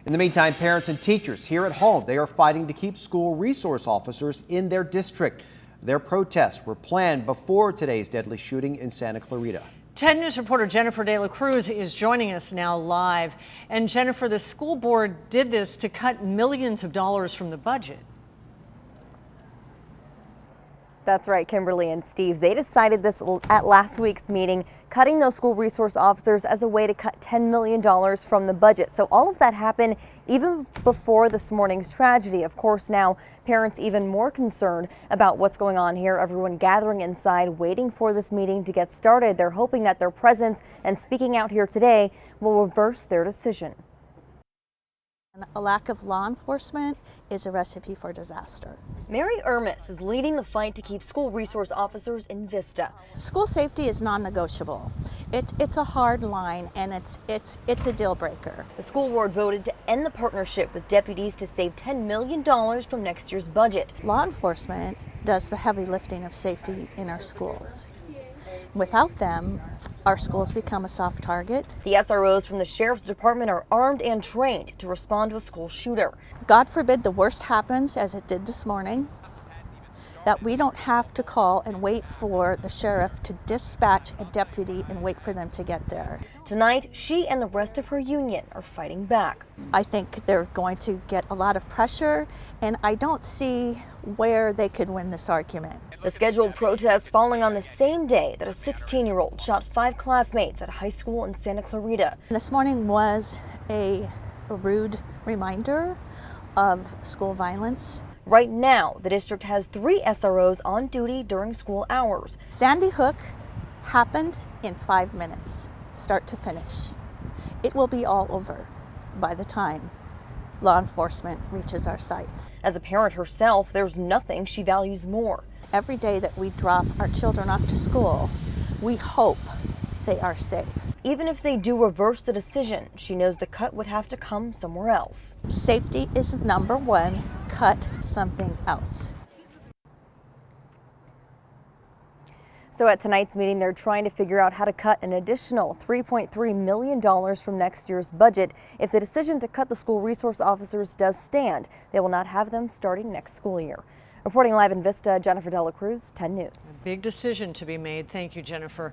In the meantime, parents and teachers here at home, they are fighting to keep school resource officers in their district. Their protests were planned before today's deadly shooting in Santa Clarita. 10 News reporter Jennifer De La Cruz is joining us now live. And Jennifer, the school board did this to cut millions of dollars from the budget. That's right, Kimberly and Steve. They decided this at last week's meeting, cutting those school resource officers as a way to cut $10 million from the budget. So all of that happened even before this morning's tragedy. Of course, now parents even more concerned about what's going on here. Everyone gathering inside, waiting for this meeting to get started. They're hoping that their presence and speaking out here today will reverse their decision. A lack of law enforcement is a recipe for disaster. Mary Ermis is leading the fight to keep school resource officers in Vista. School safety is non-negotiable. It's a hard line, and it's a deal breaker. The school board voted to end the partnership with deputies to save $10 million from next year's budget. Law enforcement does the heavy lifting of safety in our schools. Without them, our schools become a soft target. The SROs from the Sheriff's Department are armed and trained to respond to a school shooter. God forbid the worst happens, as it did this morning, that we don't have to call and wait for the sheriff to dispatch a deputy and wait for them to get there. Tonight, she and the rest of her union are fighting back. I think they're going to get a lot of pressure, and I don't see where they could win this argument. The scheduled protests falling on the same day that a 16-year-old shot 5 classmates at a high school in Santa Clarita. This morning was a rude reminder of school violence. Right now, the district has 3 SROs on duty during school hours. Sandy Hook happened in 5 minutes, start to finish. It will be all over by the time law enforcement reaches our sites. As a parent herself, there's nothing she values more. Every day that we drop our children off to school, we hope they are safe. Even if they do reverse the decision, she knows the cut would have to come somewhere else. Safety is #1. Cut something else. So at tonight's meeting, they're trying to figure out how to cut an additional $3.3 million from next year's budget. If the decision to cut the school resource officers does stand, they will not have them starting next school year. Reporting live in Vista, Jennifer De La Cruz, 10 News. A big decision to be made. Thank you, Jennifer.